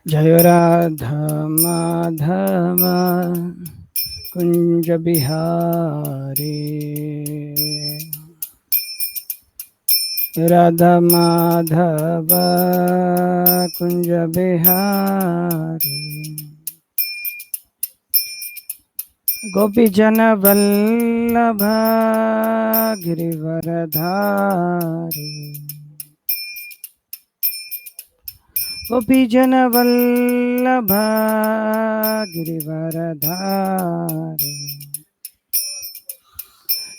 जय राधा माधव कुंज बिहारी, राधा माधव कुंज बिहारी, गोपी जन वल्लभ गिरिवरधारी, गोपी जन वल्लभ गिरिवरधारी,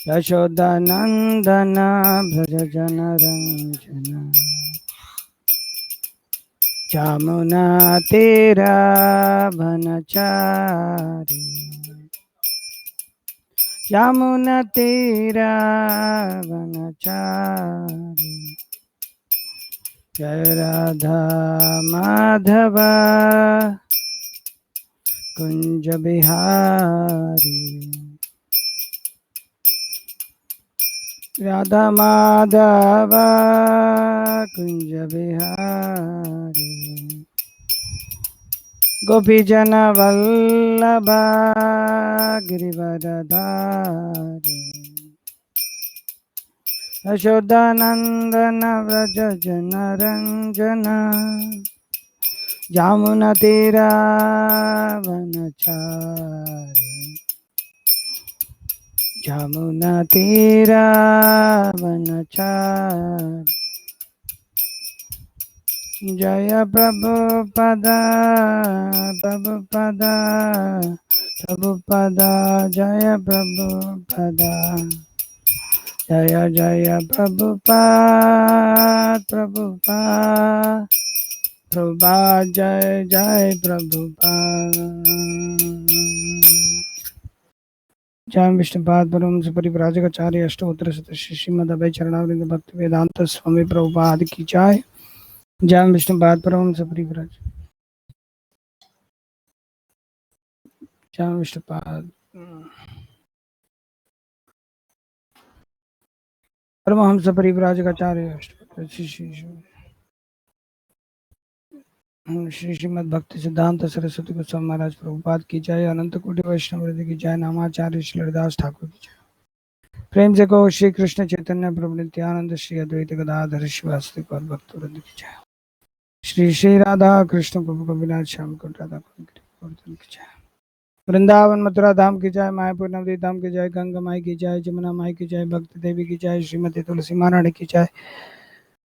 यशोदानंदन भज जन रंजन, जामुना तेरा बनचारी, जामुना तेरा बनचारी, जय राधा माधव कुंज बिहारी, राधा माधव कुंज बिहारी, गोपी जन वल्लभ गिरिवरधारी, यशोदानंदन व्रज जन रंजन, जामुना तेरा बनचारी, जामुना तेरा बनचारी, जय प्रभुपदा प्रभुपदा प्रभुपदा, जय प्रभुपदा, जय जय प्रभुपाद प्रभुपाद प्रभुपाद, जय जय प्रभुपाद। जय विष्णुपाद परमहंस परिव्राजकाचार्य अष्टोत्तर शतश्री श्रीमद् अभय चरणारविंद भक्ति वेदांत स्वामी प्रभुपाद की जय। जय विष्णुपाद परमहंस परिव्राज, जय विष्णुपाद परमहंस परिव्राजकाचार्य अष्टोत्तर श्री श्रीमद् भक्ति सिद्धांत सरस्वती गोस्वामी महाराज प्रभुपाद की जय। अनंत कोटि वैष्णव वृंद की जय। नामाचार्य श्री हरिदास ठाकुर की जय। प्रेम से कहो श्री कृष्ण चैतन्य प्रभु नित्यानंद श्री अद्वैत गदाधर शिवासदि गौर भक्तवृंद की जय। श्री श्री राधा कृष्ण प्रभु कविराज श्याम कुंड राधा गोवर्धन की जय। वृंदावन मथुरा धाम की जय। मायापुर नवदीप धाम की जय। गंगा माई की जय। जमुना माई की जय। भक्त देवी की जय। श्रीमती तुलसी महारानी की जय।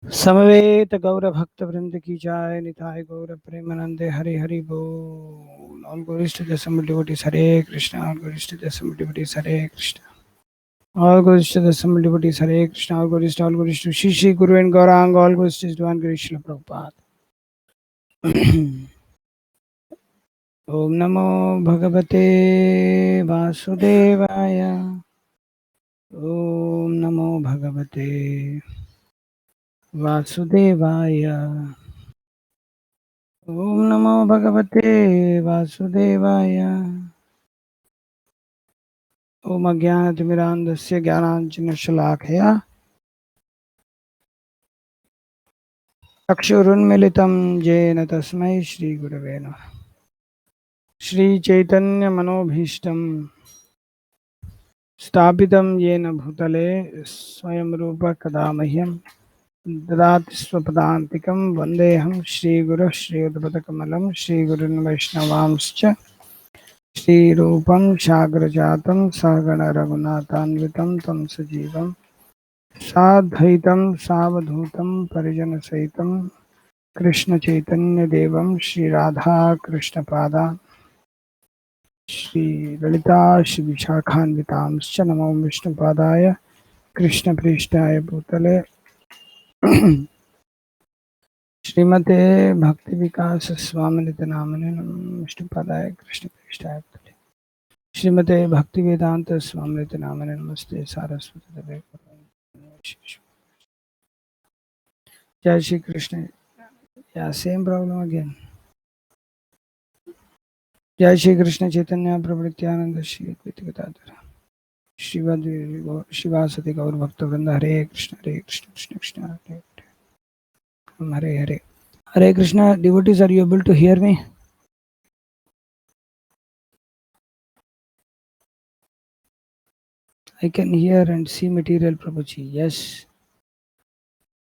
समवेत गौर भक्त वृंद की जय। निताय गौर प्रेमानंदे हरि हरि बोल। All glories to the assembled devotees Hare Krishna. All glories to the assembled devotees Hare Krishna. All glories to the assembled devotees Hare Krishna. All glories to Shri Shri Guru and Gauranga. All glories to divine Krishna Prabhupada. Om नमो भगवते वासुदेवाय। ओम नमो भगवते वासुदेवाय। ओम नमो भगवते वासुदेवाय। ओम अज्ञानतिमिरान्धस्य ज्ञानाञ्जनशलाकया चक्षुरुन्मीलितं येन तस्मै श्रीगुरवे नमः। श्रीचैतन्यमनोभीष्टं स्थापितं येन भूतले स्वयं रूप कदा मह्यं ददाति स्वपदान्तिकं। वन्देऽहं श्रीगुरुः श्रीयुतपदकमलं श्रीगुरुन् वैष्णवांश्च श्रीरूपं साग्रजातं सहगण रघुनाथान्वितं तं सजीवं साद्वैतं सावधूतं परिजनसहितं कृष्णचैतन्यदेवं श्रीराधाकृष्णपादान् श्रीललिता श्रीविशाखान्वितांश्च नमो विष्णुपादाय कृष्णप्रेष्ठाय भूतले श्रीमते भक्ति विकास स्वामिनिति नामिने नमः विष्णुपादाय कृष्णप्रेष्ठाय भूतले श्रीमते भक्ति वेदांत स्वामिनिति नामिने नमस्ते सारस्वती देवे गौरवाणी। जय Shri Krishna. Yeah, same problem again. Jai Shri Krishna Chaitanya Prabhu Nityananda Shri Advaita Gadadhara Shivasati Gaur Bhakta Vrinda Hare Krishna Krishna Krishna Hare Hare Hare Krishna. Devotees, are you able to hear me? I can hear and see material, Prabhuji. Yes.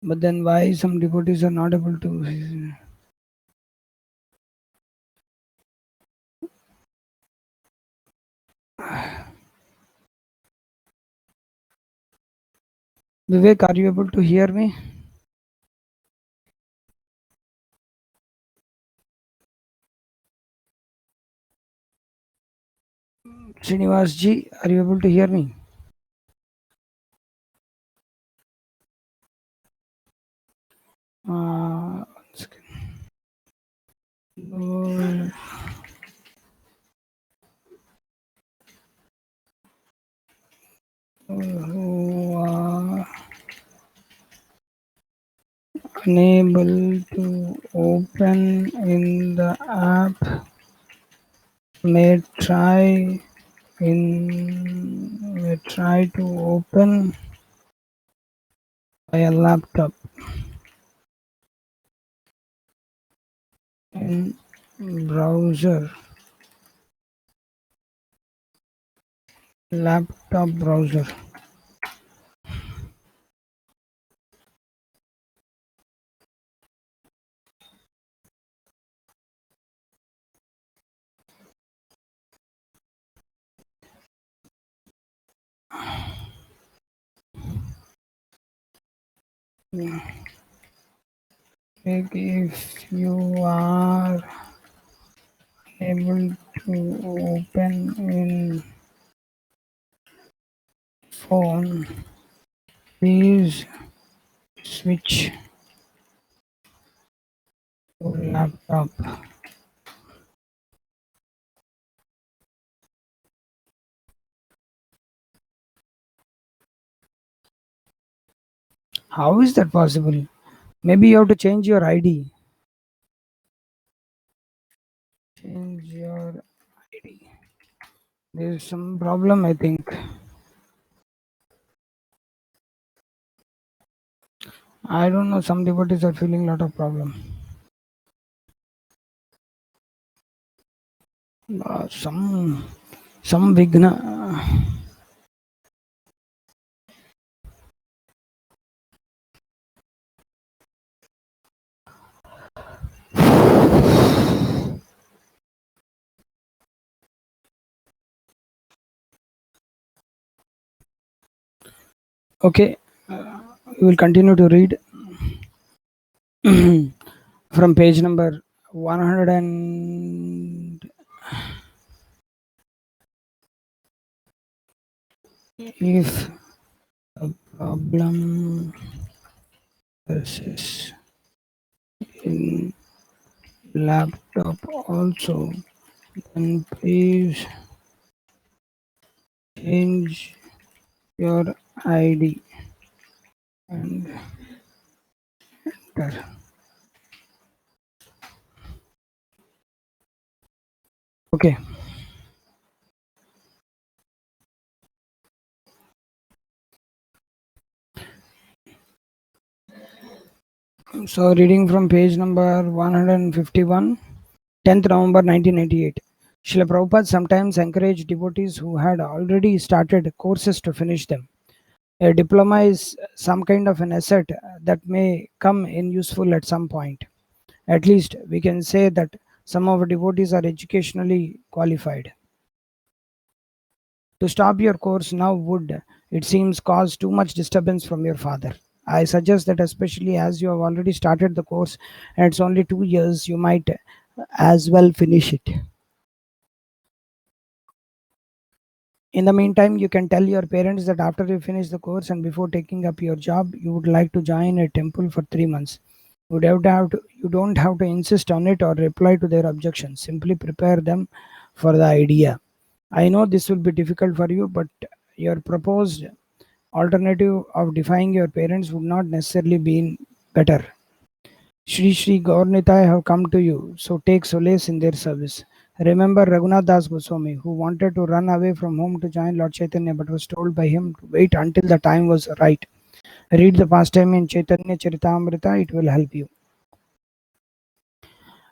But then why some devotees are not able to? Vivek, are you able to hear me? Srinivas ji, are you able to hear me? One second. Oh, who are unable to open in the app may try to open by a laptop in browser laptop browser. Like if you are able to open in phone, please switch to laptop. How is that possible? Maybe you have to change your ID. Change your ID. There is some problem, I think. I don't know. Some devotees are feeling a lot of problem. Some vigna. Okay, we will continue to read from page number 100 and if a problem persists in laptop also, then please change your ID and enter. Okay, so reading from page number 151, 10th November 1998. Srila Prabhupada sometimes encouraged devotees who had already started courses to finish them. A diploma is some kind of an asset that may come in useful at some point. At least we can say that some of our devotees are educationally qualified. To stop your course now would, it seems, cause too much disturbance from your father. I suggest that, especially as you have already started the course and it's only 2 years, you might as well finish it. In the meantime, you can tell your parents that after you finish the course and before taking up your job, you would like to join a temple for 3 months. You don't have to insist on it or reply to their objections. Simply prepare them for the idea. I know this will be difficult for you, but your proposed alternative of defying your parents would not necessarily be better. Shri Shri Gaurnitai have come to you, so take solace in their service. Remember Raghunath Das Goswami, who wanted to run away from home to join Lord Chaitanya but was told by him to wait until the time was right. Read the pastime in Chaitanya Charitamrita, it will help you.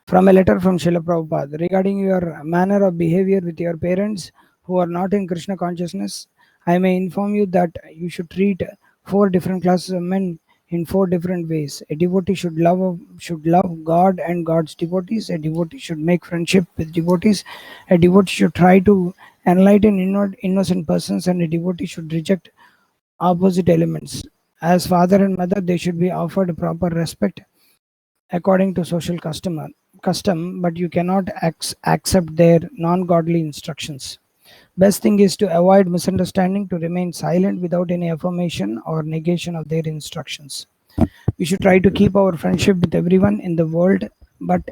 From a letter from Srila Prabhupada regarding your manner of behavior with your parents who are not in Krishna consciousness, I may inform you that you should treat four different classes of men in four different ways. A devotee should love God and God's devotees. A devotee should make friendship with devotees. A devotee should try to enlighten innocent persons, and a devotee should reject opposite elements. As father and mother, they should be offered proper respect according to social custom, but you cannot accept their non-godly instructions. Best thing is to avoid misunderstanding, to remain silent without any affirmation or negation of their instructions. We should try to keep our friendship with everyone in the world, but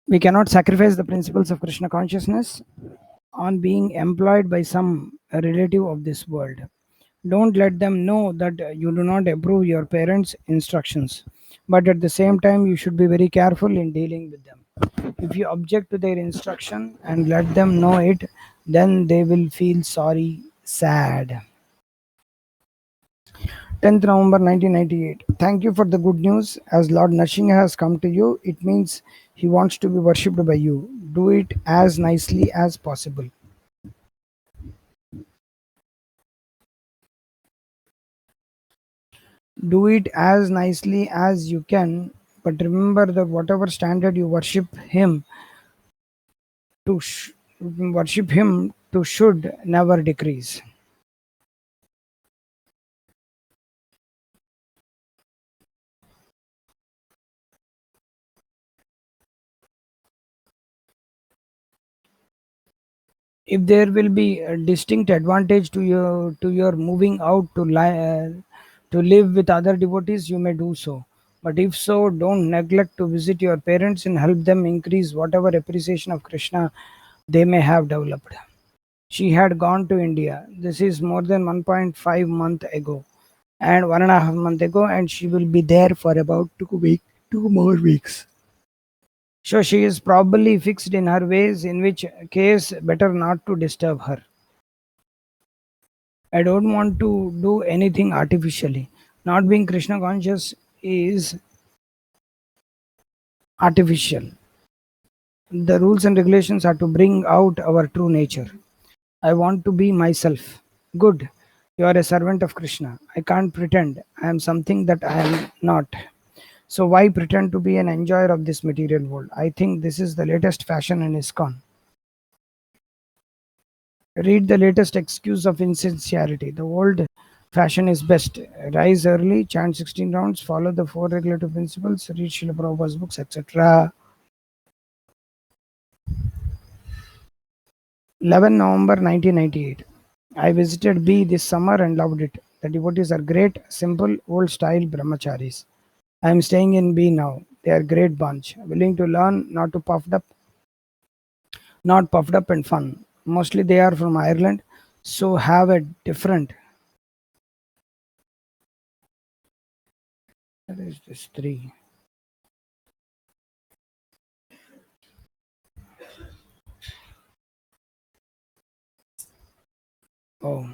we cannot sacrifice the principles of Krishna consciousness on being employed by some relative of this world. Don't let them know that you do not approve your parents' instructions, but at the same time, you should be very careful in dealing with them. If you object to their instruction and let them know it, then they will feel sorry, sad. 10th November 1998. Thank you for the good news. As Lord Nrsimha has come to you, it means he wants to be worshipped by you. Do it as nicely as possible. Do it as nicely as you can, but remember that whatever standard you to worship him to should never decrease. If there will be a distinct advantage to your moving out to live with other devotees, you may do so. But if so, don't neglect to visit your parents and help them increase whatever appreciation of Krishna they may have developed. She had gone to India. This is more than 1.5 month ago and 1.5 month ago, and she will be there for about 2 more weeks. So she is probably fixed in her ways, in which case better not to disturb her. I don't want to do anything artificially. Not being Krishna conscious is artificial. The rules and regulations are to bring out our true nature. I want to be myself. Good. You are a servant of Krishna. I can't pretend I am something that I am not. So why pretend to be an enjoyer of this material world? I think this is the latest fashion in ISKCON. Read the latest excuse of insincerity. The old fashion is best. Rise early, chant 16 rounds, follow the four regulative principles, read Srila Prabhupada's books, etc. 11 November 1998. I visited B this summer and loved it. The devotees are great, simple, old style brahmacharis. I am staying in B now. They are great bunch, willing to learn, not puffed up and fun. Mostly they are from Ireland, so have a different. What is this three? Oh,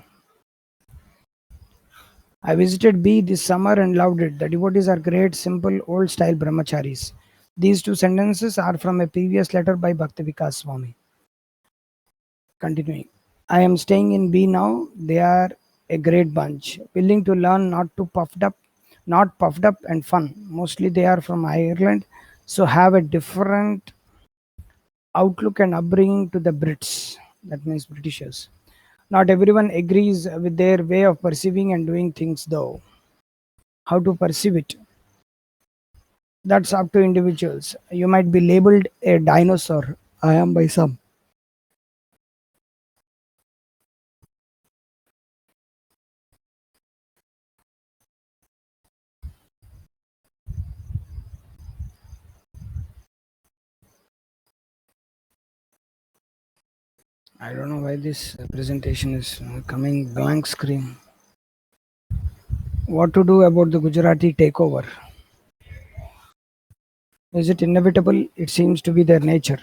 I visited B this summer and loved it. The devotees are great, simple, old style brahmacharis. These two sentences are from a previous letter by Bhakti Vikas Swami. Continuing. I am staying in B now. They are a great bunch, willing to learn, not puffed up and fun. Mostly they are from Ireland, so have a different outlook and upbringing to the Brits. That means Britishers. Not everyone agrees with their way of perceiving and doing things, though. How to perceive it? That's up to individuals. You might be labeled a dinosaur. I am by some. I don't know why this presentation is coming blank screen. What to do about the Gujarati takeover? Is it inevitable? It seems to be their nature.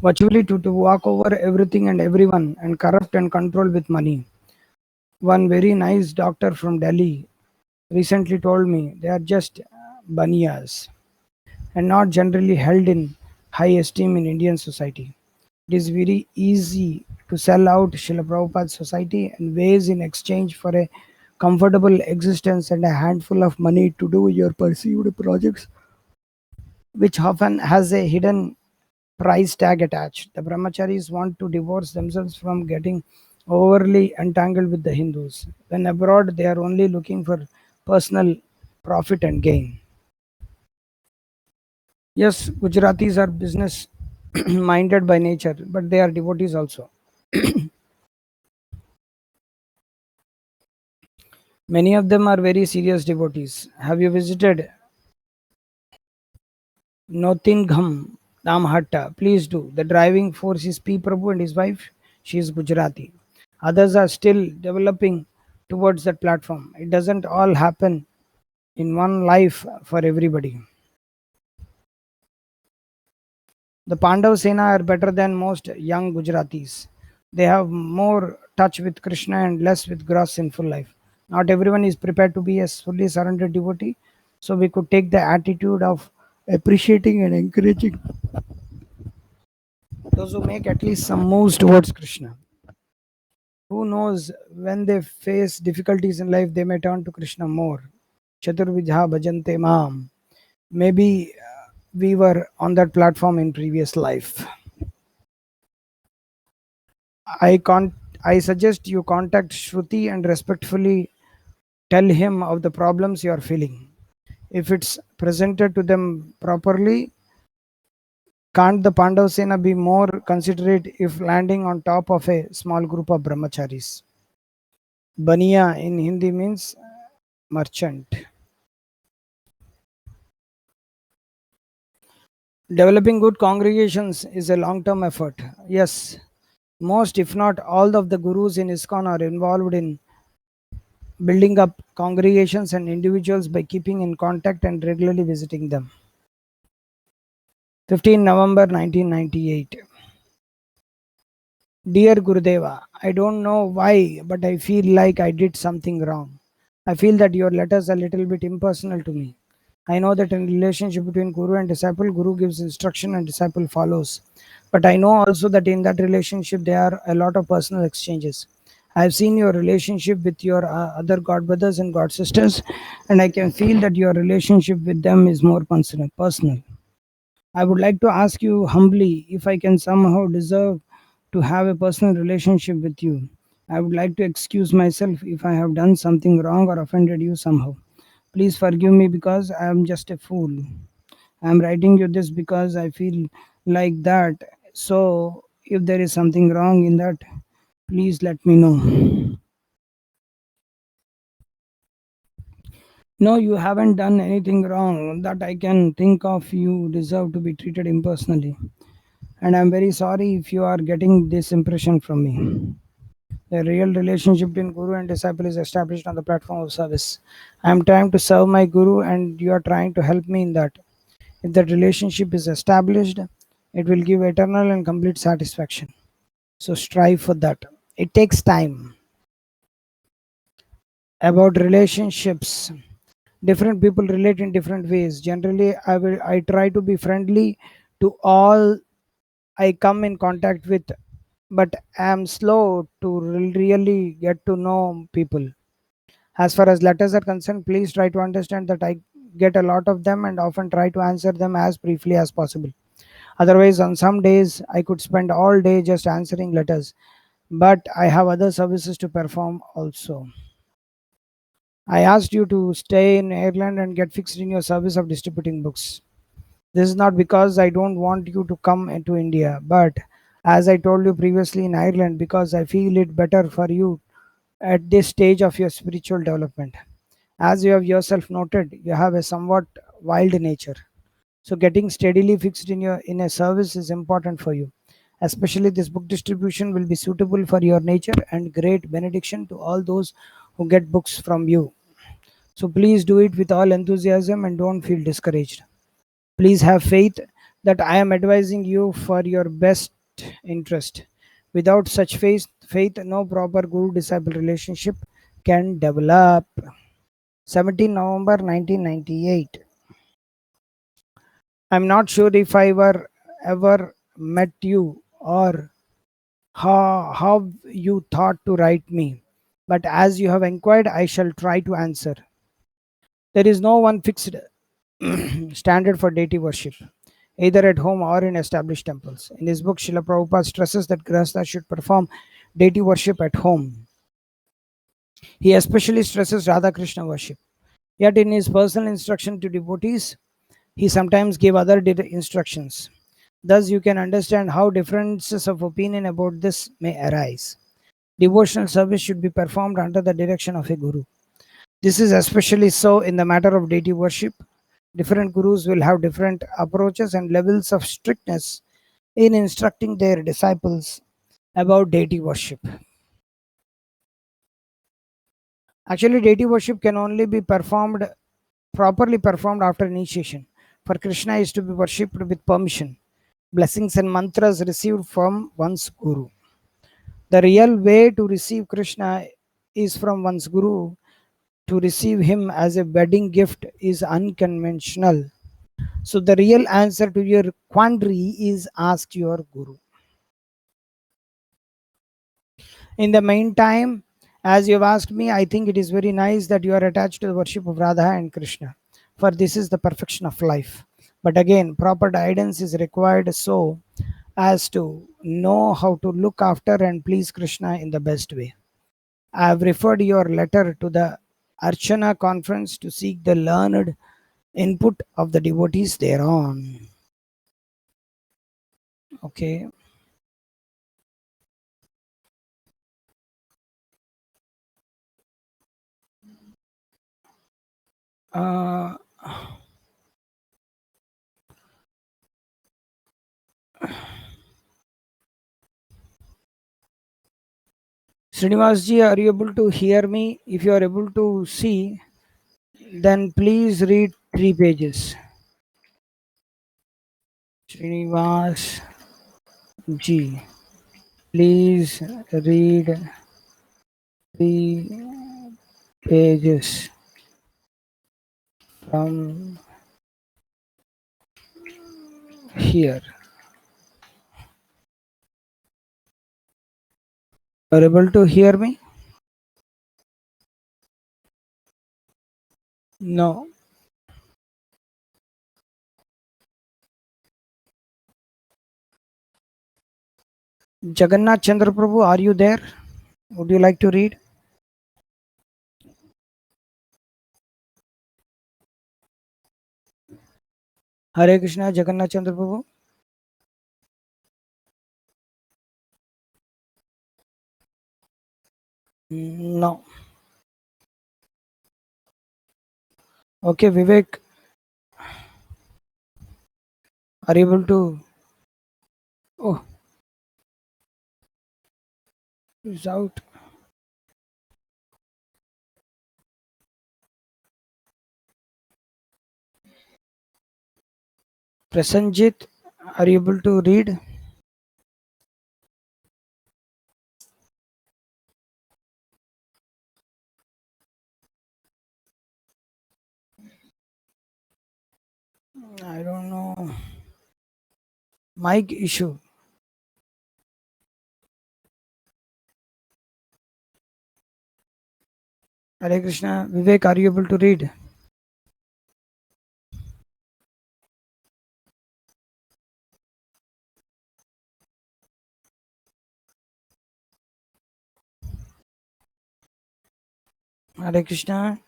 Virtually to walk over everything and everyone and corrupt and control with money. One very nice doctor from Delhi recently told me they are just baniyas and not generally held in high esteem in Indian society. It is very easy to sell out Srila Prabhupada's society and ways in exchange for a comfortable existence and a handful of money to do your perceived projects, which often has a hidden price tag attached. The brahmacharis want to divorce themselves from getting overly entangled with the Hindus. When abroad, they are only looking for personal profit and gain. Yes, Gujaratis are business minded by nature, but they are devotees also. Many of them are very serious devotees. Have you visited Nottingham, Namhatta? Please do. The driving force is P. Prabhu and his wife. She is Gujarati. Others are still developing towards that platform. It doesn't all happen in one life for everybody. The Pandav Sena are better than most young Gujaratis. They have more touch with Krishna and less with gross sinful life. Not everyone is prepared to be a fully surrendered devotee, so we could take the attitude of appreciating and encouraging those who make at least some moves towards Krishna. Who knows, when they face difficulties in life, they may turn to Krishna more. Chaturvidha bhajante mam. Maybe we were on that platform in previous life. I con- I suggest you contact Shruti and respectfully tell him of the problems you are feeling. If it's presented to them properly, can't the Pandav Sena be more considerate if landing on top of a small group of brahmacharis? Baniya in Hindi means merchant. Developing good congregations is a long term effort. Yes, most, if not all, of the gurus in ISKCON are involved in building up congregations and individuals by keeping in contact and regularly visiting them. 15 November 1998. Dear Gurudeva, I don't know why, but I feel like I did something wrong. I feel that your letters are a little bit impersonal to me. I know that in relationship between Guru and disciple, Guru gives instruction and disciple follows. But I know also that in that relationship there are a lot of personal exchanges. I have seen your relationship with your other god brothers and god sisters, and I can feel that your relationship with them is more personal. I would like to ask you humbly if I can somehow deserve to have a personal relationship with you. I would like to excuse myself if I have done something wrong or offended you somehow. Please forgive me because I am just a fool. I am writing you this because I feel like that. So, if there is something wrong in that, please let me know. No, you haven't done anything wrong that I can think of. You deserve to be treated impersonally. And I'm very sorry if you are getting this impression from me. The real relationship between Guru and disciple is established on the platform of service. I am trying to serve my Guru, and you are trying to help me in that. If that relationship is established, it will give eternal and complete satisfaction. So strive for that. It takes time. About relationships, different people relate in different ways. Generally, I try to be friendly to all I come in contact with, but am slow to really get to know people. As far as letters are concerned, please try to understand that I get a lot of them and often try to answer them as briefly as possible. Otherwise, on some days, I could spend all day just answering letters, but I have other services to perform also. I asked you to stay in Ireland and get fixed in your service of distributing books. This is not because I don't want you to come into India, but as I told you previously, in Ireland, because I feel it better for you at this stage of your spiritual development. As you have yourself noted, you have a somewhat wild nature. So getting steadily fixed in a service is important for you. Especially this book distribution will be suitable for your nature and great benediction to all those who get books from you. So please do it with all enthusiasm and don't feel discouraged. Please have faith that I am advising you for your best interest. Without such faith, no proper guru disciple relationship can develop. 17 November 1998. I'm not sure if I were ever met you or how you thought to write me, but as you have inquired, I shall try to answer. There is no one fixed standard for deity worship, either at home or in established temples. In his book, Srila Prabhupada stresses that Grihastha should perform deity worship at home. He especially stresses Radha Krishna worship. Yet, in his personal instruction to devotees, he sometimes gave other instructions. Thus, you can understand how differences of opinion about this may arise. Devotional service should be performed under the direction of a guru. This is especially so in the matter of deity worship. Different gurus will have different approaches and levels of strictness in instructing their disciples about deity worship. Actually, deity worship can only be properly performed after initiation. For Krishna is to be worshipped with permission, blessings and mantras received from one's guru. The real way to receive Krishna is from one's guru. To receive him as a wedding gift is unconventional. So the real answer to your quandary is ask your guru. In the meantime, as you have asked me, I think it is very nice that you are attached to the worship of Radha and Krishna, for this is the perfection of life. But again, proper guidance is required so as to know how to look after and please Krishna in the best way. I have referred your letter to the Archana conference to seek the learned input of the devotees thereon. Okay. Uh, Srinivasji, are you able to hear me? If you are able to see, then please read 3 pages. Srinivas Ji, please read 3 pages from here. Are you able to hear me? No. Jagannath Chandra Prabhu, are you there? Would you like to read? Hare Krishna, Jagannath Chandra Prabhu. No. Okay, Vivek, are you able to? Oh, he's out. Prasanjit, are you able to read? I don't know. Mic issue. Hare Krishna. Vivek, are you able to read? Hare Krishna.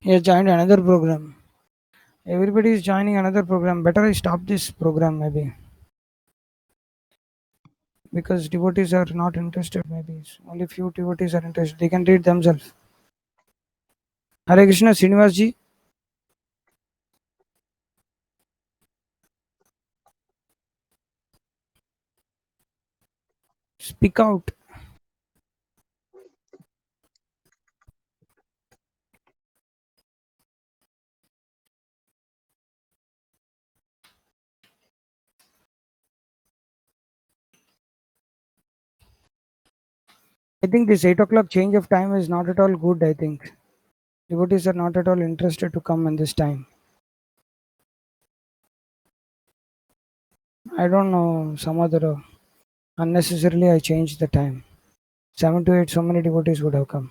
He has joined another program. Everybody is joining another program. Better I stop this program maybe. because devotees are not interested. Maybe only few devotees are interested. They can read themselves. Hare Krishna, Srinivas ji. Speak out. I think this 8 o'clock change of time is not at all good. I think devotees are not at all interested to come in this time. I don't know, some other unnecessarily I changed the time. 7 to 8, so many devotees would have come.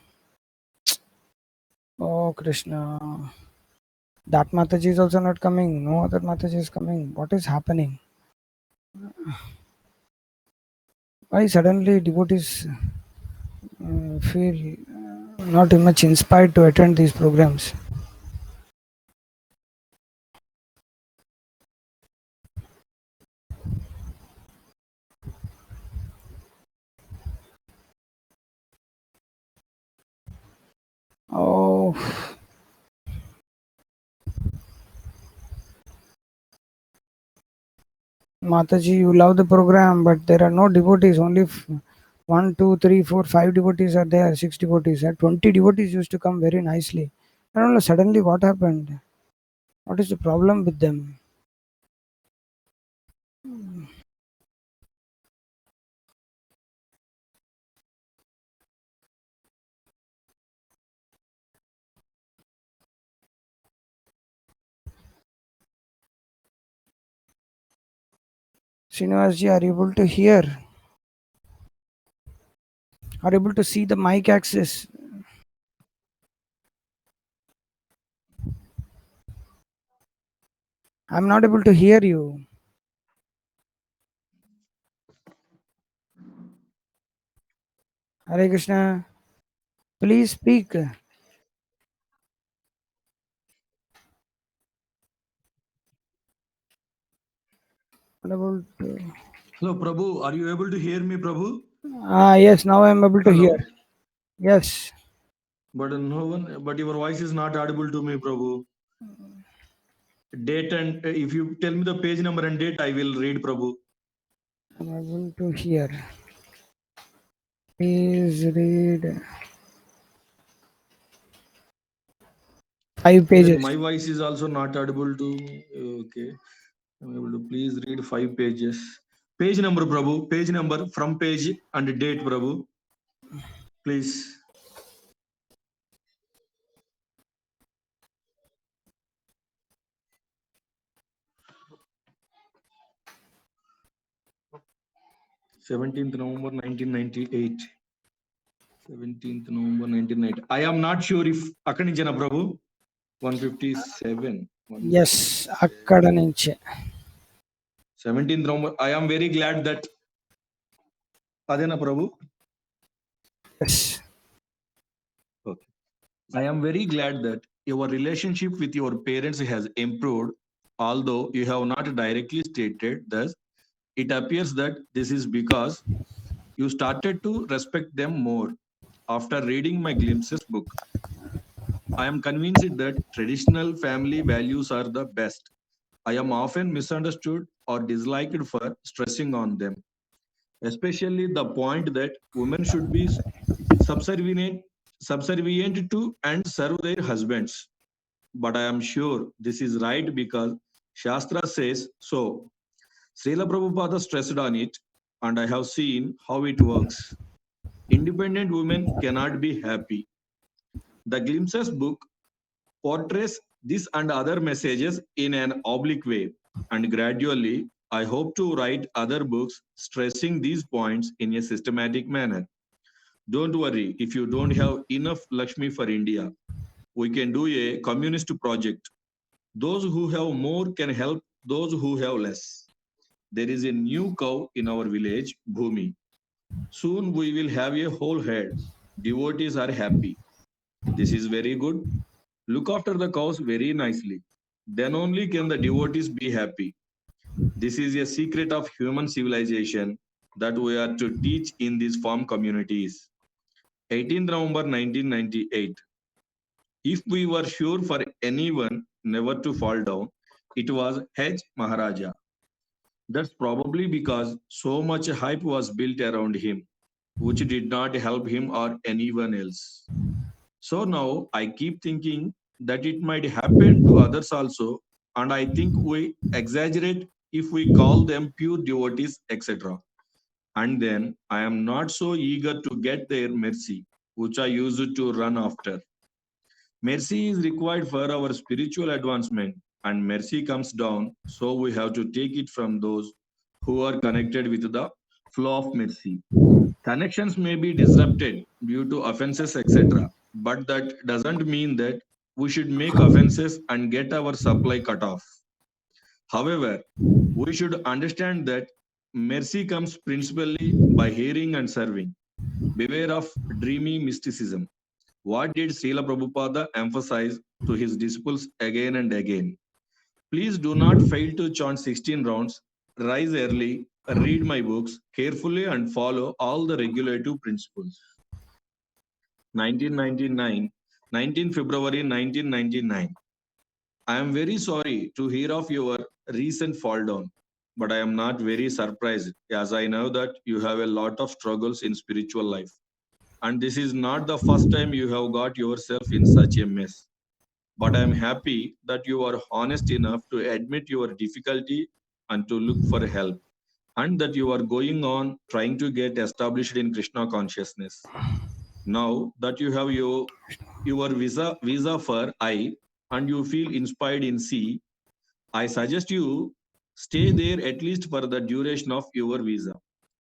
Oh Krishna. That Mataji is also not coming. No other Mataji is coming. What is happening? Why suddenly devotees feel not much inspired to attend these programs? Oh, Mataji, you love the program, but there are no devotees. Only 1, 2, 3, 4, 5 devotees are there. 6 devotees. 20 devotees used to come very nicely. I don't know. Suddenly, what happened? What is the problem with them? Srinivasji, are you able to hear? Are you able to see the mic axis? I'm not able to hear you. Hare Krishna. Please speak. Unable to. Hello, Prabhu. Are you able to hear me, Prabhu? Yes, now I'm able to Hello. hear. Yes. But no one. But your voice is not audible to me, Prabhu. Date and if you tell me the page number and date, I will read, Prabhu. I'm able to hear. Please read 5 Even pages. my voice is also not audible to me. Okay. I'm able to please read 5 pages. Page number, Prabhu. Page number from page and date, Prabhu. Please. November 1998. 17th November 1990. I am not sure if Akaninjana Prabhu 157. Yes, అక్కడ నుంచే. 17th November. I am very glad that Adena Prabhu. Yes. Okay. I am very glad that your relationship with your parents has improved, although you have not directly stated thus. It appears that this is because you started to respect them more after reading my Glimpses book. I am convinced that traditional family values are the best. I am often misunderstood or disliked for stressing on them, especially the point that women should be subservient to and serve their husbands. But I am sure this is right because Shastra says so. Srila Prabhupada stressed on it, and I have seen how it works. Independent women cannot be happy. The Glimpses book portrays this and other messages in an oblique way, and gradually, I hope to write other books stressing these points in a systematic manner. Don't worry if you don't have enough Lakshmi for India. We can do a communist project. Those who have more can help those who have less. There is a new cow in our village, Bhumi. Soon we will have a whole herd. Devotees are happy. This is very good. Look after the cows very nicely. Then only can the devotees be happy. This is a secret of human civilization. that we are to teach in these farm communities. 18th November 1998. If we were sure for anyone never to fall down, it was H. Maharaja. That's probably because so much hype was built around him, which did not help him or anyone else. So now I keep thinking that it might happen to others also, and I think we exaggerate if we call them pure devotees, etc. And then I am not so eager to get their mercy, which I used to run after. Mercy is required for our spiritual advancement, and mercy comes down, so we have to take it from those who are connected with the flow of mercy. Connections may be disrupted due to offenses, etc., but that doesn't mean that we should make offenses and get our supply cut off. However, we should understand that mercy comes principally by hearing and serving. Beware of dreamy mysticism. What did Srila Prabhupada emphasize to his disciples again and again? Please do not fail to chant 16 rounds, rise early, read my books carefully, and follow all the regulative principles. 1999, 19 February 1999. I am very sorry to hear of your recent fall down, but I am not very surprised as I know that you have a lot of struggles in spiritual life. And this is not the first time you have got yourself in such a mess. But I am happy that you are honest enough to admit your difficulty and to look for help, and that you are going on trying to get established in Krishna consciousness. Now that you have your visa for I and you feel inspired in C, I suggest you stay there at least for the duration of your visa.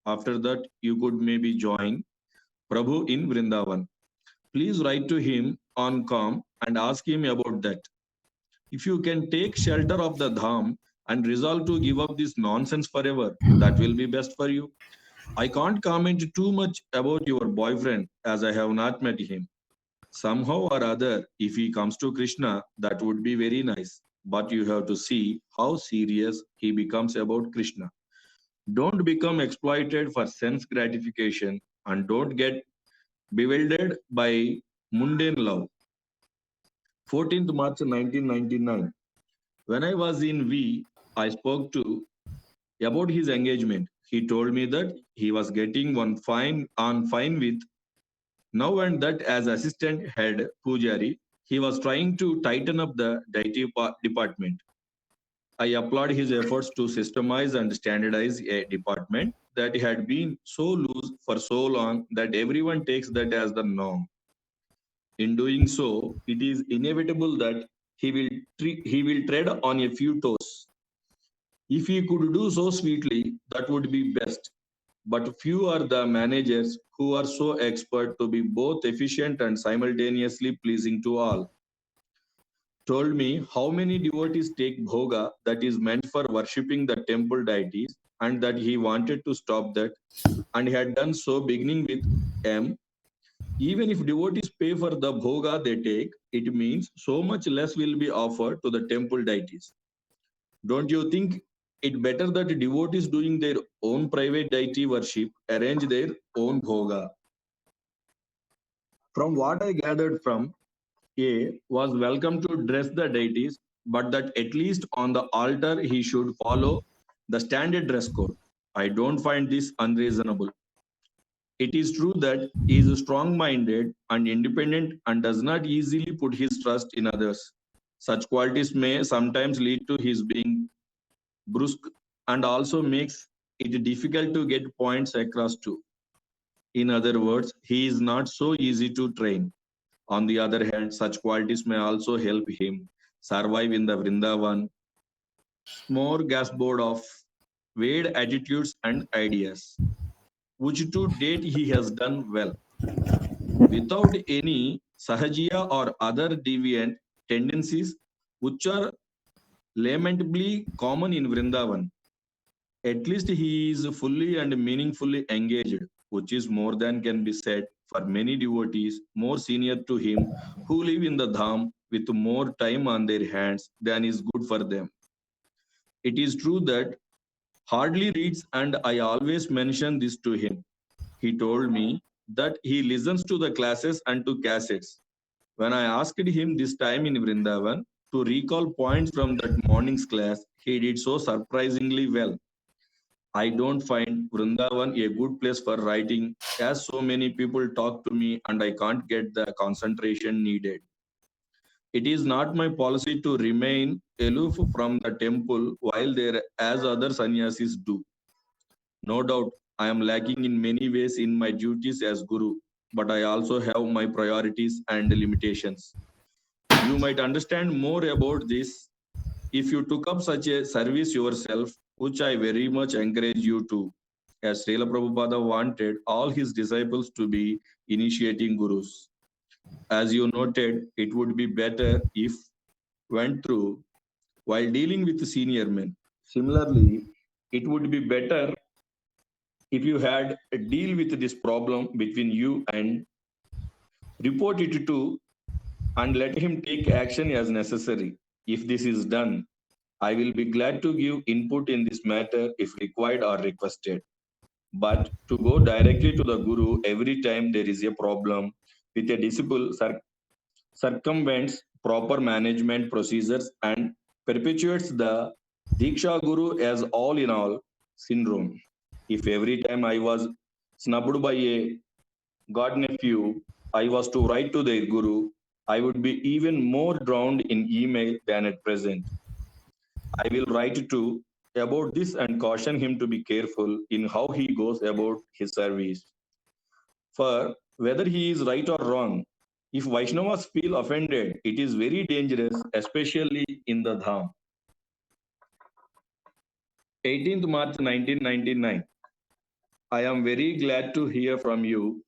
After that, you could maybe join Prabhu in Vrindavan. Please write to him on com and ask him about that. If you can take shelter of the dham and resolve to give up this nonsense forever, that will be best for you. I can't comment too much about your boyfriend as I have not met him. Somehow or other, if he comes to Krishna, that would be very nice. But you have to see how serious he becomes about Krishna. Don't become exploited for sense gratification and don't get bewildered by mundane love. 14th March 1999. When I was in V, I spoke to about his engagement. He told me that he was getting fine with now and that as assistant head Pujari, he was trying to tighten up the deity department. I applaud his efforts to systemize and standardize a department that had been so loose for so long that everyone takes that as the norm. In doing so, it is inevitable that he will tread on a few toes. If he could do so sweetly, that would be best. But few are the managers who are so expert to be both efficient and simultaneously pleasing to all. Told me how many devotees take bhoga that is meant for worshipping the temple deities and that he wanted to stop that and had done so beginning with M. Even if devotees pay for the bhoga they take, it means so much less will be offered to the temple deities. Don't you think it better that devotees doing their own private deity worship arrange their own bhoga? From what I gathered from A was welcome to dress the deities, but that at least on the altar he should follow the standard dress code. I don't find this unreasonable. It is true that he is strong-minded and independent and does not easily put his trust in others. Such qualities may sometimes lead to his being brusque and also makes it difficult to get points across to. In other words, he is not so easy to train. On the other hand, such qualities may also help him survive in the Vrindavan smorgasbord of varied attitudes and ideas, which to date he has done well, without any sahajiya or other deviant tendencies, which are lamentably common in Vrindavan. At least he is fully and meaningfully engaged, which is more than can be said for many devotees more senior to him who live in the dham with more time on their hands than is good for them. It is true that hardly reads, and I always mention this to him. He told me that he listens to the classes and to cassettes. When I asked him this time in Vrindavan to recall points from that morning's class, he did so surprisingly well. I don't find Vrindavan a good place for writing, as so many people talk to me and I can't get the concentration needed. It is not my policy to remain aloof from the temple while there as other sannyasis do. No doubt, I am lacking in many ways in my duties as guru, but I also have my priorities and limitations. You might understand more about this if you took up such a service yourself, which I very much encourage you to, as Srila Prabhupada wanted all his disciples to be initiating gurus. As you noted, it would be better if went through while dealing with senior men. Similarly, it would be better if you had a deal with this problem between you and report it to and let him take action as necessary. If this is done, I will be glad to give input in this matter if required or requested. But to go directly to the Guru every time there is a problem with a disciple circumvents proper management procedures and perpetuates the Diksha Guru as all in all syndrome. If every time I was snubbed by a god nephew, I was to write to their Guru, I would be even more drowned in email than at present. I will write to about this and caution him to be careful in how he goes about his service. For whether he is right or wrong, if Vaishnavas feel offended, it is very dangerous, especially in the Dham. 18th March 1999. I am very glad to hear from you.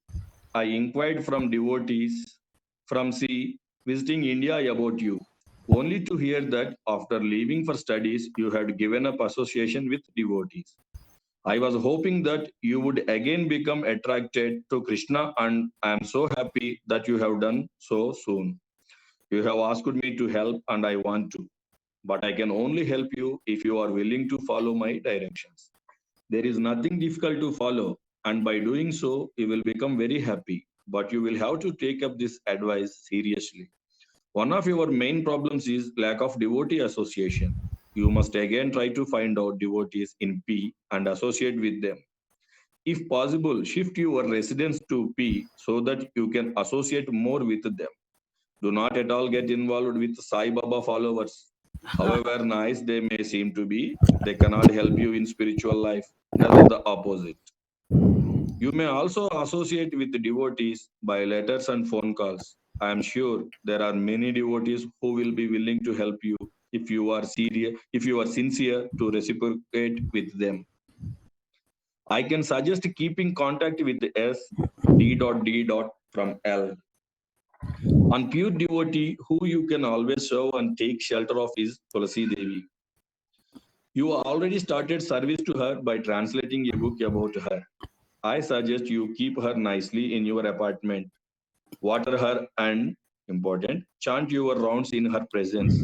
I inquired from devotees from sea visiting India about you, only to hear that after leaving for studies, you had given up association with devotees. I was hoping that you would again become attracted to Krishna, and I am so happy that you have done so soon. You have asked me to help, and I want to, but I can only help you if you are willing to follow my directions. There is nothing difficult to follow, and by doing so, you will become very happy. But you will have to take up this advice seriously. One of your main problems is lack of devotee association. You must again try to find out devotees in P and associate with them. If possible, shift your residence to P so that you can associate more with them. Do not at all get involved with Sai Baba followers. However nice they may seem to be, they cannot help you in spiritual life, rather the opposite. You may also associate with devotees by letters and phone calls. I am sure there are many devotees who will be willing to help you if you are sincere to reciprocate with them. I can suggest keeping contact with S D.D. from L. On pure devotee who you can always serve and take shelter of is Tulasi Devi. You already started service to her by translating a book about her. I suggest you keep her nicely in your apartment, water her, and, important, chant your rounds in her presence.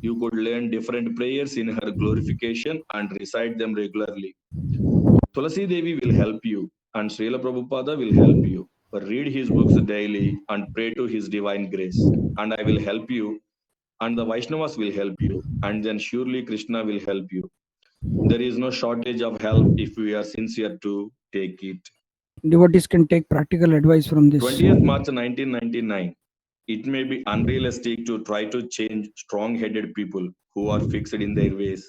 You could learn different prayers in her glorification and recite them regularly. Tulasi Devi will help you, and Srila Prabhupada will help you. Read his books daily and pray to his divine grace. And I will help you, and the Vaishnavas will help you, and then surely Krishna will help you. There is no shortage of help if we are sincere to take it. Devotees can take practical advice from this. 20th March 1999. It may be unrealistic to try to change strong headed people who are fixed in their ways.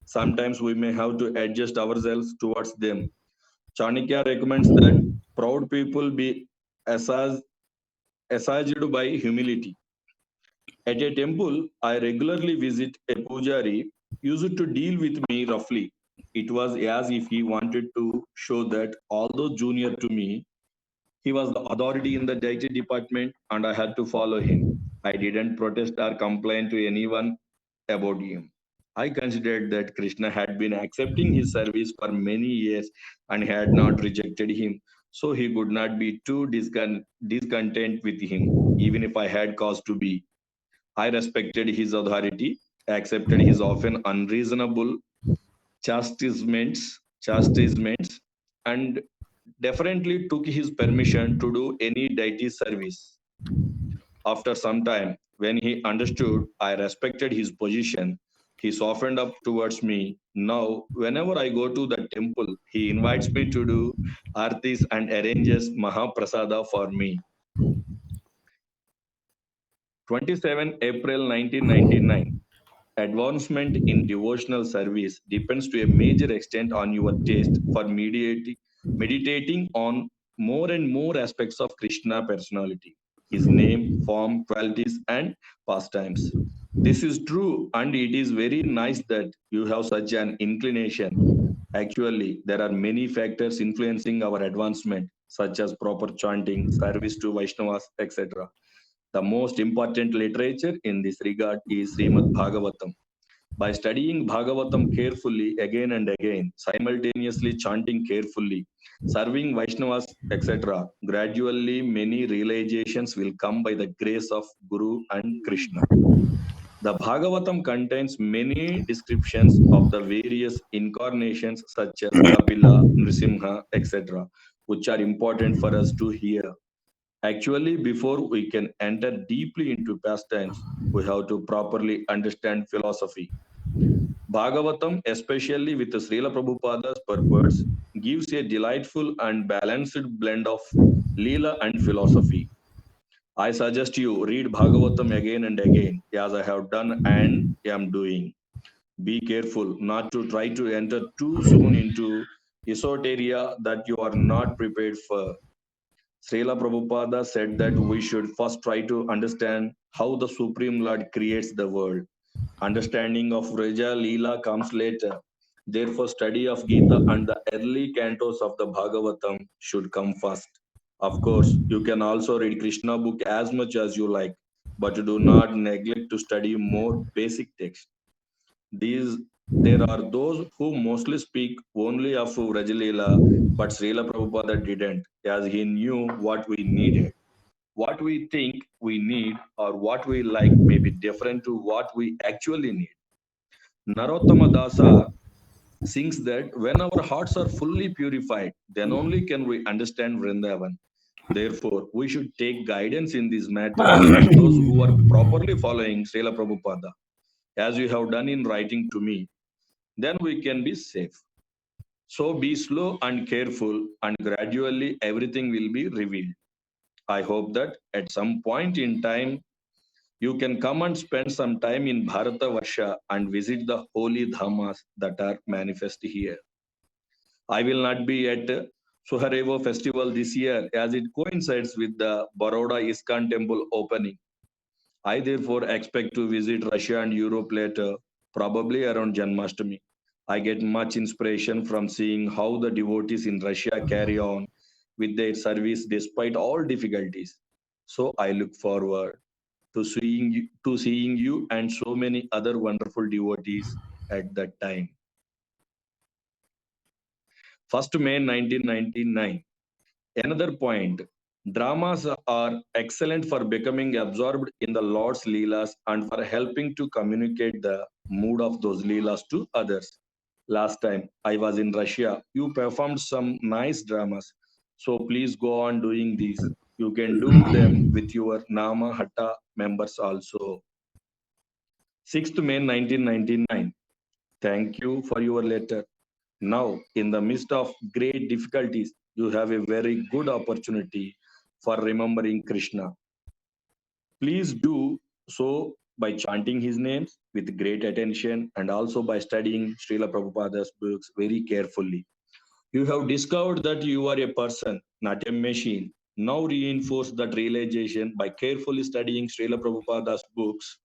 Sometimes we may have to adjust ourselves towards them. Chanakya recommends that proud people be assuaged by humility. At a temple I regularly visit, a pujari used to deal with me roughly. It was as if he wanted to show that although junior to me, he was the authority in the deity department and I had to follow him. I didn't protest or complain to anyone about him. I considered that Krishna had been accepting his service for many years and had not rejected him, so he could not be too discontent with him, even if I had cause to be. I respected his authority, accepted his often unreasonable chastisements, and definitely took his permission to do any deity service. After some time, when he understood I respected his position, he softened up towards me. Now, whenever I go to the temple, he invites me to do artis and arranges Mahaprasada for me. 27 April 1999. Advancement in devotional service depends to a major extent on your taste for meditating on more and more aspects of Krishna personality, his name, form, qualities, and pastimes. This is true, and it is very nice that you have such an inclination. Actually, there are many factors influencing our advancement, such as proper chanting, service to Vaishnavas, etc. The most important literature in this regard is Srimad Bhagavatam. By studying Bhagavatam carefully again and again, simultaneously chanting carefully, serving Vaishnavas, etc., gradually many realizations will come by the grace of Guru and Krishna. The Bhagavatam contains many descriptions of the various incarnations such as Kapila, Nrisimha, etc., which are important for us to hear. Actually, before we can enter deeply into pastimes, we have to properly understand philosophy. Bhagavatam, especially with Srila Prabhupada's purports, gives a delightful and balanced blend of Leela and philosophy. I suggest you read Bhagavatam again and again, as I have done and am doing. Be careful not to try to enter too soon into esoteria that you are not prepared for. Srila Prabhupada said that we should first try to understand how the Supreme Lord creates the world. Understanding of Raja Leela comes later. Therefore, study of Gita and the early cantos of the Bhagavatam should come first. Of course, you can also read Krishna book as much as you like, but do not neglect to study more basic text. These there are those who mostly speak only of Rajalila, but Srila Prabhupada didn't, as he knew what we needed. What we think we need or what we like may be different to what we actually need. Narottama Dasa sings that when our hearts are fully purified, then only can we understand Vrindavan. Therefore, we should take guidance in this matter from those who are properly following Srila Prabhupada, as you have done in writing to me. Then we can be safe. So be slow and careful, and gradually everything will be revealed. I hope that at some point in time, you can come and spend some time in Bharata Varsha and visit the holy dhamas that are manifest here. I will not be at Suharevo festival this year as it coincides with the Baroda ISKCON temple opening. I therefore expect to visit Russia and Europe later, probably around Janmashtami. I get much inspiration from seeing how the devotees in Russia carry on with their service despite all difficulties. So I look forward to seeing you and so many other wonderful devotees at that time. 1st May 1999. Another point, dramas are excellent for becoming absorbed in the Lord's Leelas and for helping to communicate the mood of those Leelas to others. Last time I was in Russia, you performed some nice dramas. So please go on doing these. You can do them with your Nama Hatta members also. 6th May 1999. Thank you for your letter. Now, in the midst of great difficulties, you have a very good opportunity for remembering Krishna. Please do so by chanting his names with great attention and also by studying Srila Prabhupada's books very carefully. You have discovered that you are a person, not a machine. Now reinforce that realization by carefully studying Srila Prabhupada's books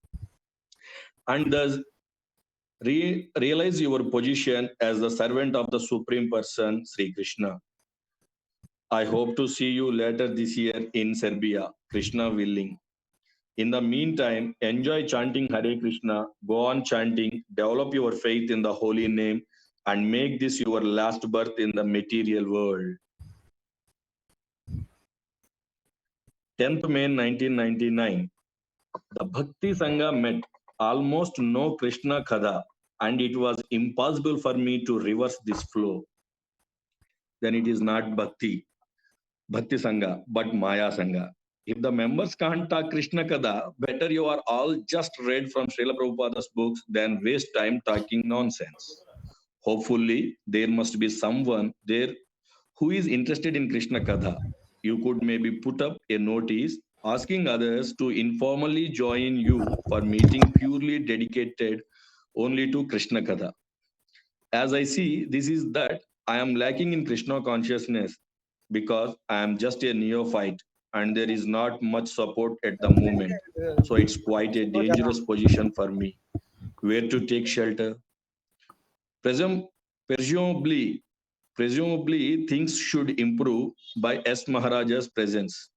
and thus realize your position as the servant of the Supreme Person, Sri Krishna. I hope to see you later this year in Serbia, Krishna willing. In the meantime, enjoy chanting Hare Krishna, go on chanting, develop your faith in the holy name, and make this your last birth in the material world. 10th May 1999. The Bhakti Sangha met almost no Krishna Kada and it was impossible for me to reverse this flow, then it is not Bhakti Sangha, but Maya Sangha. If the members can't talk Krishna Kada, better you are all just read from Srila Prabhupada's books than waste time talking nonsense. Hopefully, there must be someone there who is interested in Krishna Katha. You could maybe put up a notice asking others to informally join you for meeting purely dedicated only to Krishna Katha. As I see, this is that I am lacking in Krishna consciousness because I am just a neophyte and there is not much support at the moment. So it's quite a dangerous position for me. Where to take shelter? Presum- presumably, presumably, things should improve by S. Maharaja's presence.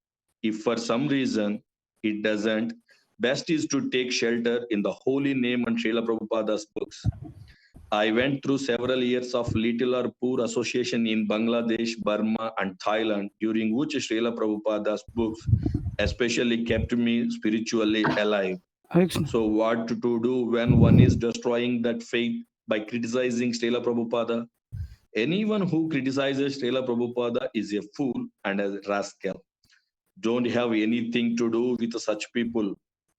If for some reason it doesn't, best is to take shelter in the holy name and Srila Prabhupada's books. I went through several years of little or poor association in Bangladesh, Burma, and Thailand, during which Srila Prabhupada's books especially kept me spiritually alive. Excellent. So, what to do when one is destroying that faith by criticizing Srila Prabhupada? Anyone who criticizes Srila Prabhupada is a fool and a rascal. Don't have anything to do with such people.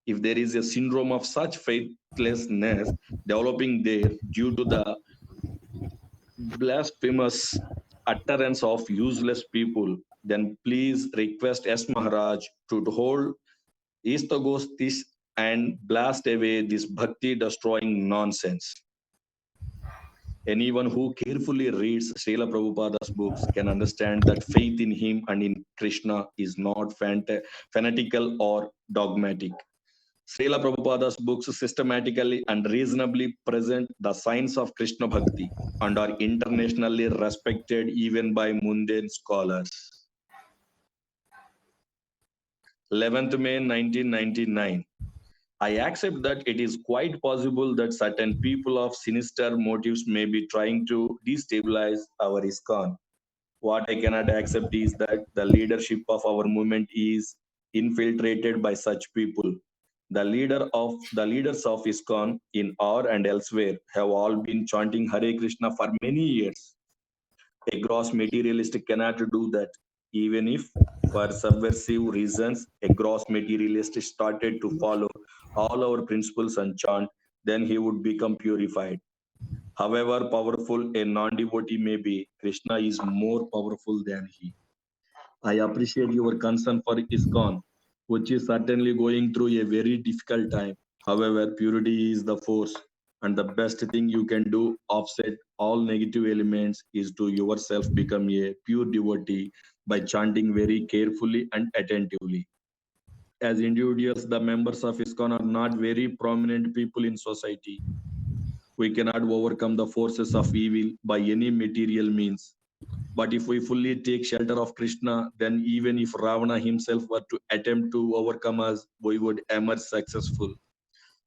If there is a syndrome of such faithlessness developing there due to the blasphemous utterance of useless people, then please request S. Maharaj to hold Istagostis and blast away this bhakti destroying nonsense. Anyone who carefully reads Srila Prabhupada's books can understand that faith in him and in Krishna is not fanatical or dogmatic. Srila Prabhupada's books systematically and reasonably present the signs of Krishna Bhakti and are internationally respected even by mundane scholars. 11th May 1999. I accept that it is quite possible that certain people of sinister motives may be trying to destabilize our ISKCON. What I cannot accept is that the leadership of our movement is infiltrated by such people. The leaders of ISKCON in R and elsewhere have all been chanting Hare Krishna for many years. A gross materialist cannot do that, even if for subversive reasons a gross materialist started to follow all our principles and chant, then he would become purified. However powerful a non-devotee may be, Krishna is more powerful than he. I appreciate your concern for ISKCON, which is certainly going through a very difficult time. However, purity is the force, and the best thing you can do offset all negative elements is to yourself become a pure devotee by chanting very carefully and attentively. As individuals, the members of ISKCON are not very prominent people in society. We cannot overcome the forces of evil by any material means. But if we fully take shelter of Krishna, then even if Ravana himself were to attempt to overcome us, we would emerge successful.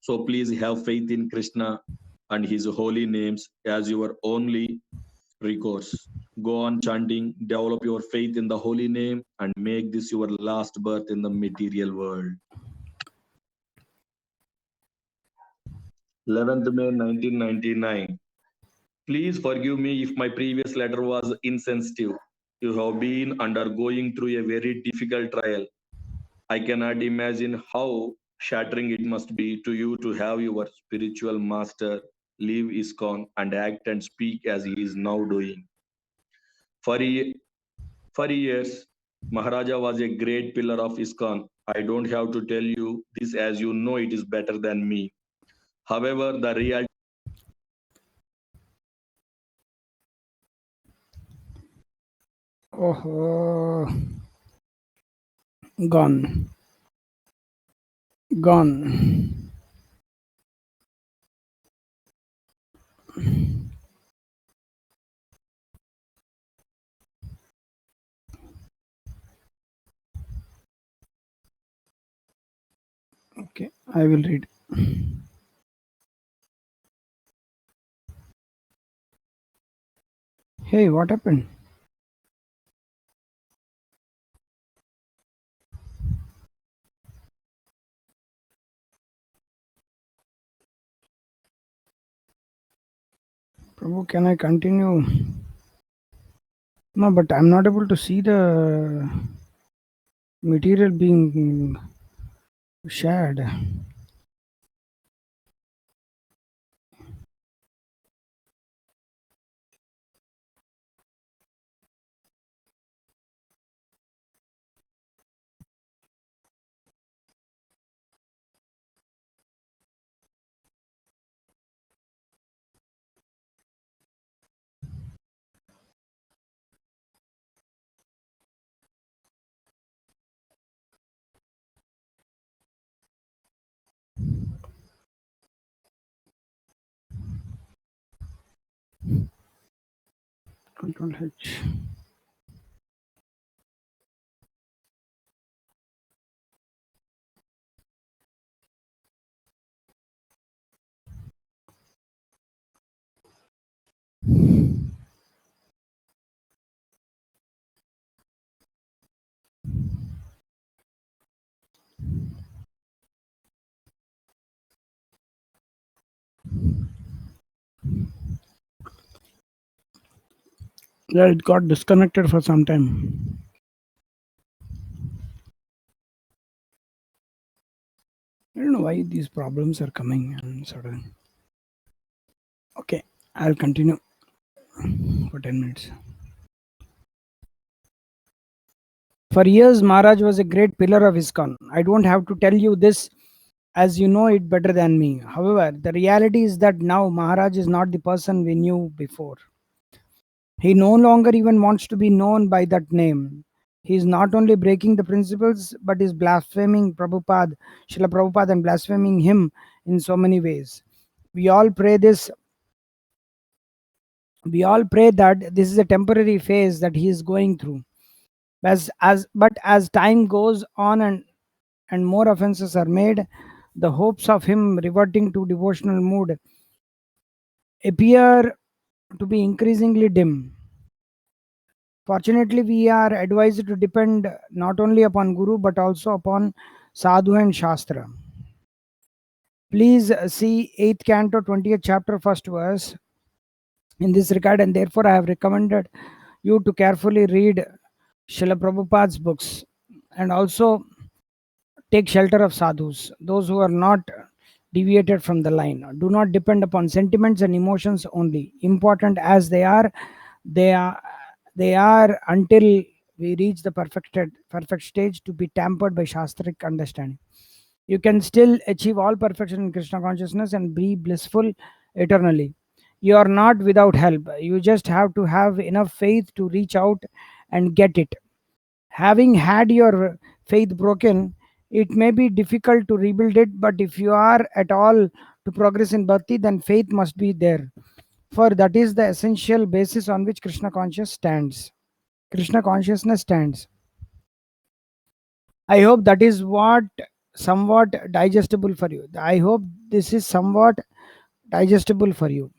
So please have faith in Krishna and his holy names as your only recourse. Go on chanting, develop your faith in the holy name, and make this your last birth in the material world. 11th May 1999. Please forgive me if my previous letter was insensitive. You have been undergoing through a very difficult trial. I cannot imagine how shattering it must be to you to have your spiritual master leave ISKCON and act and speak as he is now doing. For, for years, Maharaja was a great pillar of ISKCON. I don't have to tell you this as you know it is better than me. However, the reality Oh, gone. Gone. Okay, I will read. Hey, what happened? Prabhu, can I continue? No, but I'm not able to see the material being shared. Control H. Yeah, it got disconnected for some time. I don't know why these problems are coming and sudden. Okay, I'll continue for 10 minutes. For years, Maharaj was a great pillar of ISKCON. I don't have to tell you this as you know it better than me. However, the reality is that now Maharaj is not the person we knew before. He no longer even wants to be known by that name. He is not only breaking the principles but is blaspheming Prabhupada, Srila Prabhupada, and blaspheming him in so many ways. We all pray this. We all pray that this is a temporary phase that he is going through. But as time goes on and more offenses are made, the hopes of him reverting to devotional mood appear to be increasingly dim. Fortunately, we are advised to depend not only upon Guru but also upon Sadhu and Shastra. Please see 8th canto, 20th chapter, 1st verse in this regard, and therefore I have recommended you to carefully read Srila Prabhupada's books and also take shelter of sadhus, those who are not deviated from the line. Do not depend upon sentiments and emotions only. Important as they are they are until we reach the perfect stage to be tempered by shastric understanding. You can still achieve all perfection in Krishna consciousness and be blissful eternally. You are not without help. You just have to have enough faith to reach out and get it. Having had your faith broken, it may be difficult to rebuild it, but if you are at all to progress in bhakti, then faith must be there. For that is the essential basis on which Krishna consciousness stands. I hope that is what somewhat digestible for you. I hope this is somewhat digestible for you.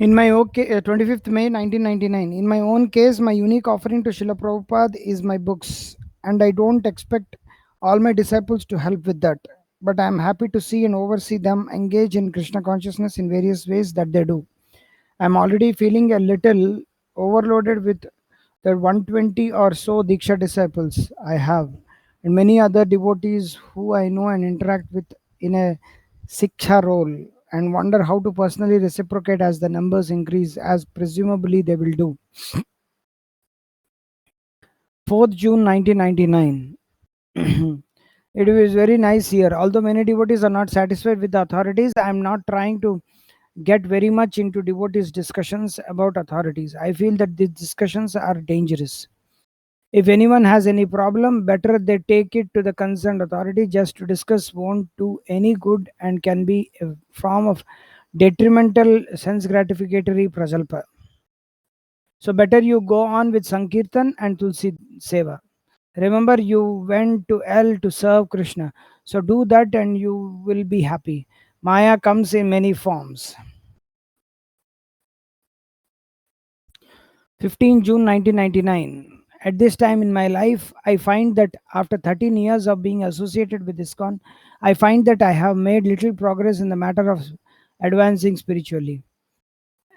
In my 25th May 1999, in my own case, my unique offering to Srila Prabhupada is my books, and I don't expect all my disciples to help with that. But I am happy to see and oversee them engage in Krishna consciousness in various ways that they do. I am already feeling a little overloaded with the 120 or so Diksha disciples I have, and many other devotees who I know and interact with in a Siksha role, and wonder how to personally reciprocate as the numbers increase, as presumably they will do. 4th June 1999. It was very nice here. Although many devotees are not satisfied with the authorities, I am not trying to get very much into devotees' discussions about authorities. I feel that these discussions are dangerous. If anyone has any problem, better they take it to the concerned authority. Just to discuss won't do any good and can be a form of detrimental sense gratificatory prajalpa. So better you go on with Sankirtan and Tulsi Seva. Remember, you went to L to serve Krishna. So do that and you will be happy. Maya comes in many forms. 15 June 1999. At this time in my life, I find that after 13 years of being associated with ISKCON, I find that I have made little progress in the matter of advancing spiritually.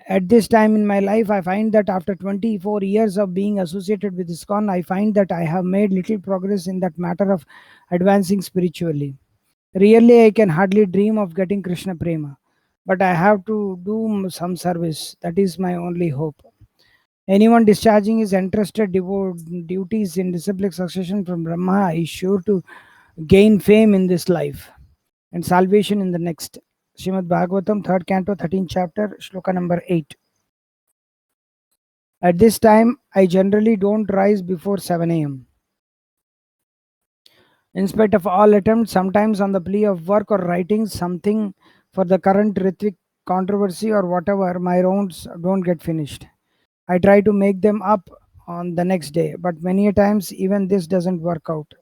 At this time in my life, I find that after 24 years of being associated with ISKCON, I find that I have made little progress in that matter of advancing spiritually. Really, I can hardly dream of getting Krishna Prema, but I have to do some service. That is my only hope. Anyone discharging his entrusted duties in disciplic succession from Brahma is sure to gain fame in this life and salvation in the next. Srimad Bhagavatam, 3rd Canto, 13th chapter, Shloka number 8. At this time, I generally don't rise before 7 a.m. In spite of all attempts, sometimes on the plea of work or writing something for the current Ritvik controversy or whatever, my rounds don't get finished. I try to make them up on the next day, but many a times even this doesn't work out.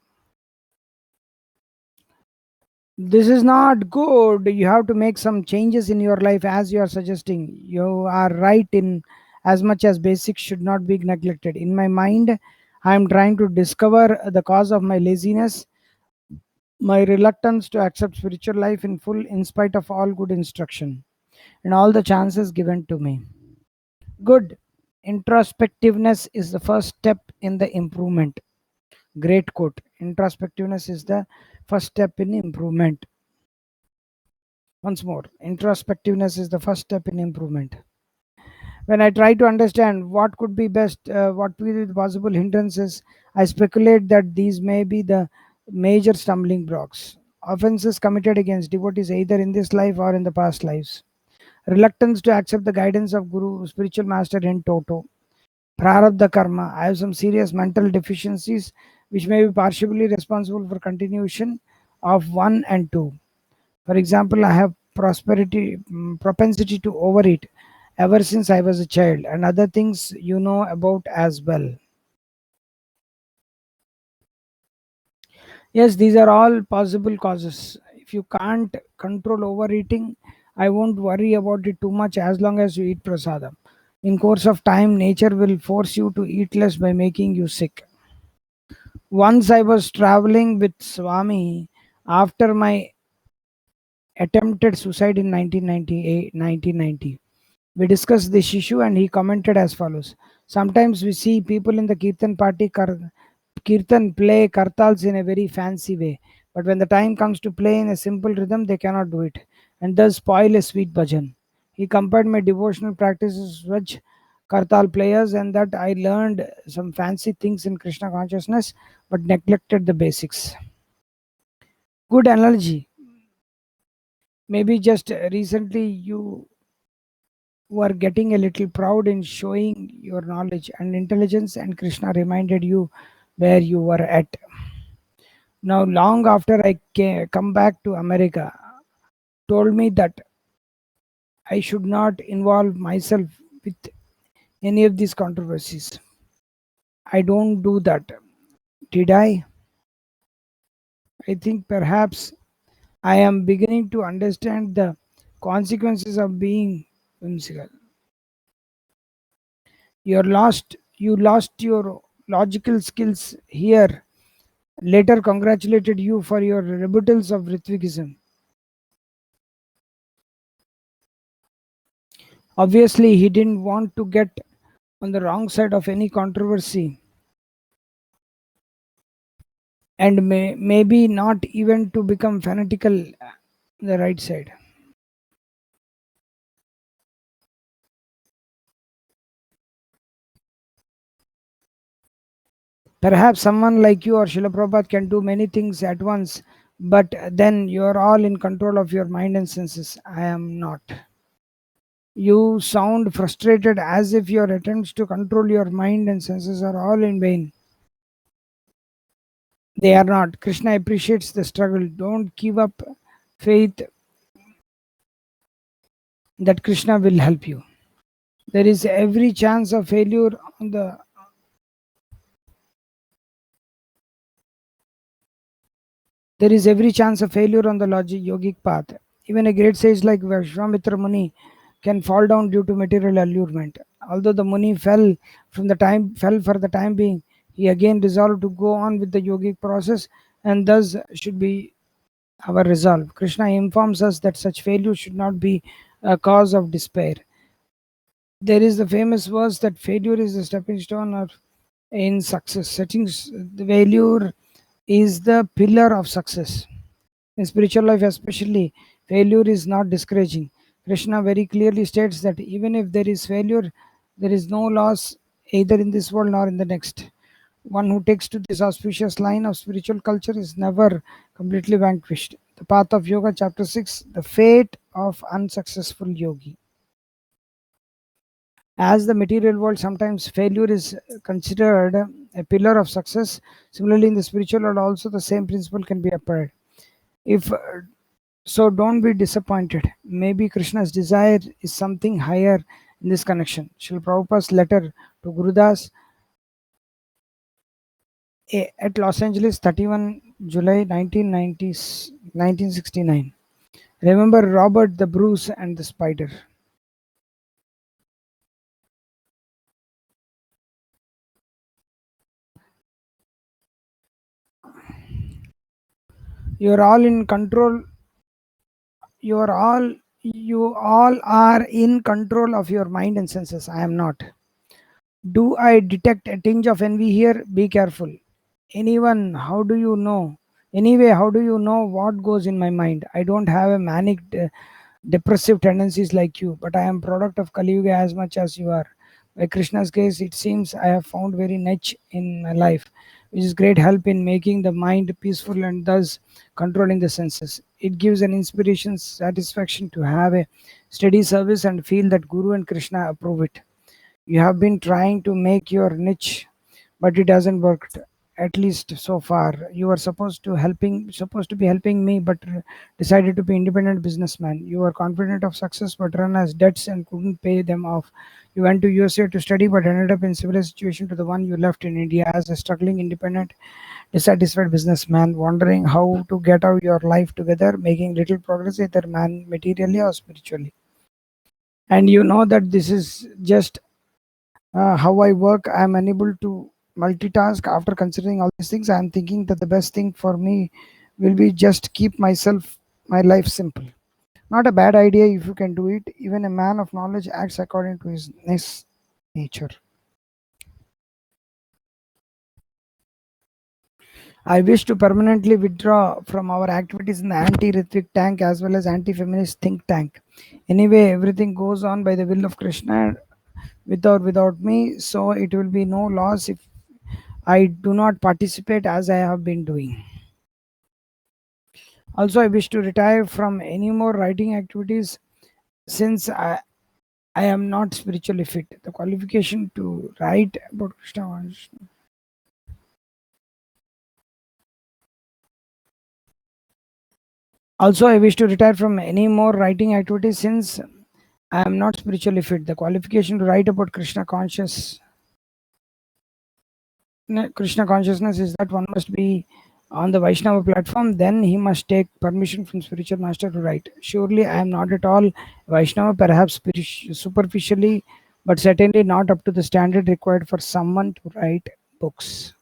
This is not good. You have to make some changes in your life as you are suggesting. You are right in as much as basics should not be neglected. In my mind, I am trying to discover the cause of my laziness, my reluctance to accept spiritual life in full in spite of all good instruction and all the chances given to me. Good. Introspectiveness is the first step in the improvement. Great quote. Introspectiveness is the first step in improvement. Once more, introspectiveness is the first step in improvement. When I try to understand what could be best, what will be the possible hindrances, I speculate that these may be the major stumbling blocks. Offenses committed against devotees either in this life or in the past lives. Reluctance to accept the guidance of Guru, spiritual master in toto. Prarabdha karma. I have some serious mental deficiencies which may be partially responsible for continuation of 1 and 2. For example, I have propensity to overeat ever since I was a child, and other things you know about as well. Yes, these are all possible causes. If you can't control overeating, I won't worry about it too much as long as you eat prasadam. In course of time, nature will force you to eat less by making you sick. Once I was traveling with Swami after my attempted suicide in 1990. We discussed this issue and he commented as follows. Sometimes we see people in the Kirtan party Kirtan play kartals in a very fancy way, but when the time comes to play in a simple rhythm, they cannot do it and thus spoil a sweet bhajan. He compared my devotional practices with kartal players and that I learned some fancy things in Krishna consciousness but neglected the basics. Good analogy. Maybe just recently you were getting a little proud in showing your knowledge and intelligence, and Krishna reminded you where you were at. Now, long after I come back to America, told me that I should not involve myself with any of these controversies. I don't do that. Did I? I think perhaps I am beginning to understand the consequences of being whimsical. You lost your logical skills here. Later congratulated you for your rebuttals of Ritvikism. Obviously, he didn't want to get on the wrong side of any controversy and maybe not even to become fanatical on the right side. Perhaps someone like you or Srila Prabhupada can do many things at once, but then you are all in control of your mind and senses. I am not. You sound frustrated as if your attempts to control your mind and senses are all in vain. They are not. Krishna appreciates the struggle. Don't give up faith that Krishna will help you. There is every chance of failure on the yogic path. Even a great sage like Vishwamitra Muni can fall down due to material allurement. Although the Muni fell for the time being, he again resolved to go on with the yogic process, and thus should be our resolve. Krishna informs us that such failure should not be a cause of despair. There is the famous verse that failure is the stepping stone of in success. The failure is the pillar of success. In spiritual life, especially, failure is not discouraging. Krishna very clearly states that even if there is failure, there is no loss either in this world nor in the next. One who takes to this auspicious line of spiritual culture is never completely vanquished. The Path of Yoga, Chapter 6, The Fate of Unsuccessful Yogi. As the material world, sometimes failure is considered a pillar of success. Similarly, in the spiritual world, also the same principle can be applied. If so, don't be disappointed. Maybe Krishna's desire is something higher in this connection. Srila Prabhupada's letter to Gurudas at Los Angeles, 31 July 1969. Remember Robert the Bruce and the Spider. You're all in control. You all are in control of your mind and senses. I am not. Do I detect a tinge of envy here? Be careful. Anyone, how do you know? Anyway, how do you know what goes in my mind? I don't have a manic depressive tendencies like you, but I am product of Kali Yuga as much as you are. By Krishna's case, it seems I have found very niche in my life, which is great help in making the mind peaceful and thus controlling the senses. It gives an inspiration, satisfaction to have a steady service and feel that Guru and Krishna approve it. You have been trying to make your niche, but it hasn't worked, at least so far. You were supposed to be helping me, but decided to be independent businessman. You were confident of success but run as debts and couldn't pay them off. You went to USA to study but ended up in similar situation to the one you left in India, as a struggling independent dissatisfied businessman wondering how to get out your life together, making little progress either materially or spiritually. And you know that this is just how I work. I'm unable to multitask. After considering all these things, I'm thinking that the best thing for me will be just keep my life simple. Not a bad idea if you can do it. Even a man of knowledge acts according to his nature. I wish to permanently withdraw from our activities in the anti-Ritvik tank as well as anti-feminist think tank. Anyway, everything goes on by the will of Krishna without me, so it will be no loss if I do not participate as I have been doing. Also, I wish to retire from any more writing activities since I am not spiritually fit. The qualification to write about Krishna consciousness. Also, I wish to retire from any more writing activities since I am not spiritually fit. The qualification to write about Krishna consciousness is that one must be on the Vaishnava platform, then he must take permission from spiritual master to write. Surely I am not at all Vaishnava, perhaps superficially, but certainly not up to the standard required for someone to write books.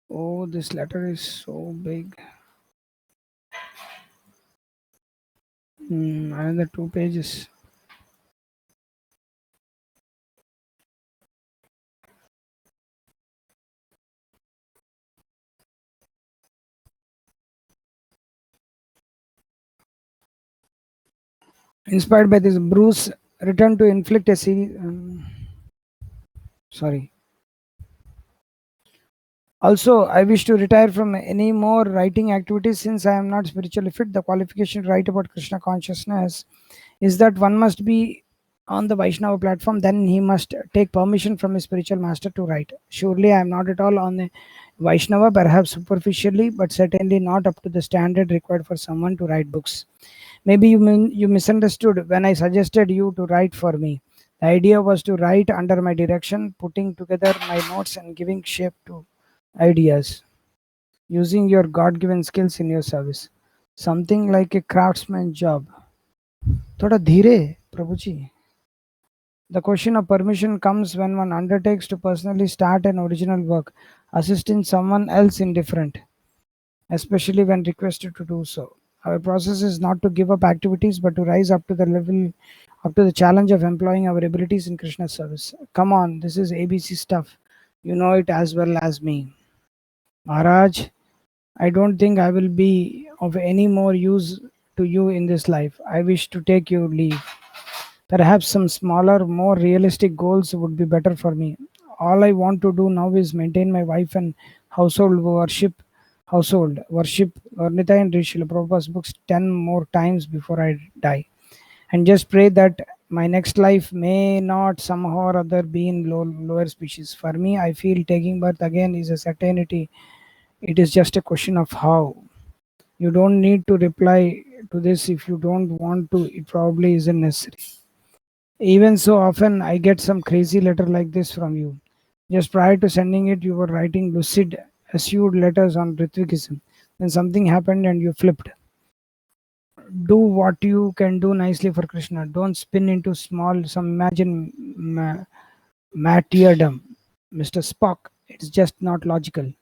Oh, this letter is so big. Another 2 pages. Inspired by this, Bruce returned to inflict a series. Sorry. Also, I wish to retire from any more writing activities since I am not spiritually fit. The qualification to write about Krishna consciousness is that one must be on the Vaishnava platform, then he must take permission from his spiritual master to write. Surely I am not at all on the Vaishnava, perhaps superficially, but certainly not up to the standard required for someone to write books. Maybe you misunderstood when I suggested you to write for me. The idea was to write under my direction, putting together my notes and giving shape to ideas, using your God given skills in your service. Something like a craftsman job. थोड़ा धीरे प्रभु जी. The question of permission comes when one undertakes to personally start an original work, assisting someone else indifferent, especially when requested to do so. Our process is not to give up activities but to rise up to the challenge of employing our abilities in Krishna's service. Come on, this is ABC stuff. You know it as well as me. Maharaj, I don't think I will be of any more use to you in this life. I wish to take your leave. Perhaps some smaller, more realistic goals would be better for me. All I want to do now is maintain my wife and household worship Varnita and read Srila Prabhupada's books 10 more times before I die. And just pray that my next life may not somehow or other be in lower species. For me, I feel taking birth again is a certainty. It is just a question of how. You don't need to reply to this if you don't want to. It probably isn't necessary. Even so often, I get some crazy letter like this from you. Just prior to sending it, you were writing lucid, assured letters on Ritvikism. Then something happened and you flipped. Do what you can do nicely for Krishna. Don't spin into some imagine martyrdom. Mr. Spock, it's just not logical.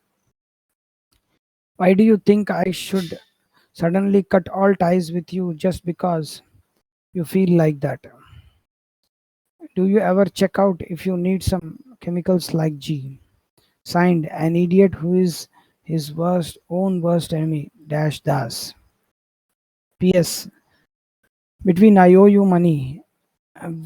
Why do you think I should suddenly cut all ties with you just because you feel like that? Do you ever check out if you need some chemicals like G? Signed, an idiot who is his own worst enemy. Dash Das. P.S. Between I owe you money,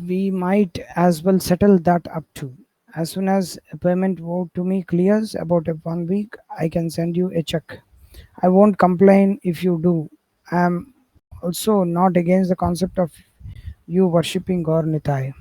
we might as well settle that up too. As soon as a payment owed to me clears about 1 week, I can send you a check. I won't complain if you do. I am also not against the concept of you worshipping Gaur Nitai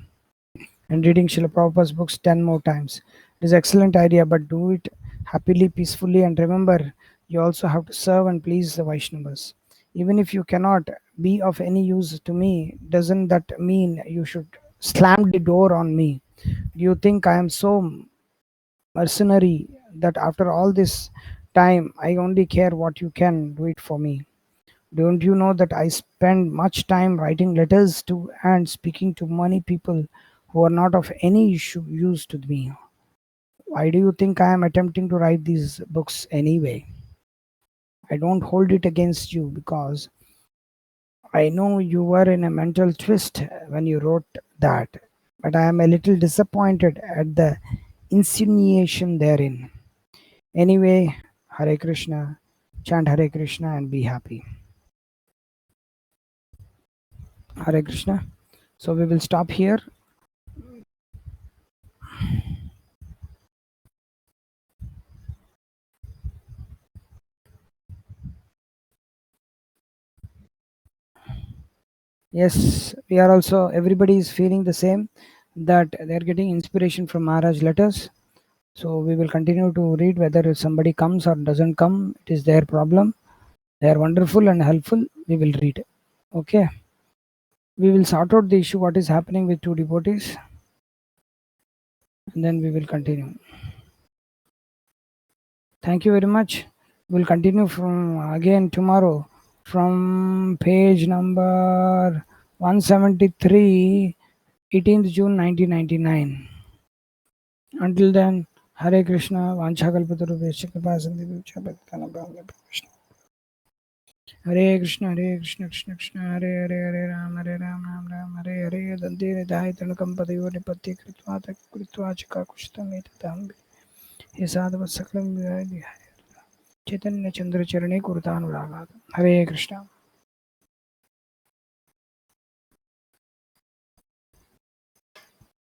and reading Srila Prabhupada's books 10 more times. It is an excellent idea, but do it happily, peacefully, and remember, you also have to serve and please the Vaishnavas. Even if you cannot be of any use to me, doesn't that mean you should slam the door on me? Do you think I am so mercenary that after all this time, I only care what you can do it for me? Don't you know that I spend much time writing letters to and speaking to many people who are not of any use to me? Why do you think I am attempting to write these books anyway? I don't hold it against you because I know you were in a mental twist when you wrote that, but I am a little disappointed at the insinuation therein. Anyway, Hare Krishna, chant Hare Krishna and be happy. Hare Krishna. So we will stop here. Yes, we are also, everybody is feeling the same, that they are getting inspiration from Maharaj letters. So we will continue to read whether somebody comes or doesn't come. It is their problem. They are wonderful and helpful. We will read. Okay. We will sort out the issue what is happening with two devotees and then we will continue. Thank you very much. We'll continue from again tomorrow from page number 173, 18th June 1999. Until then, Hare Krishna, Vanchakalpatarubhesha Kripasindhi Vibhya Bhaktanam Brahma Krishna. Hare Krishna, Krishna Krishna, Hare Hare, Hare Ram, Ram Ram, Hare Hare, Dante Nidhai Tanakam Padayo Nipati Kritva Chaka Kushtam Etatam. He Sadhava Saklam Vihai Chaitanya Chandra Charane Kurtanuraga. Hare Krishna.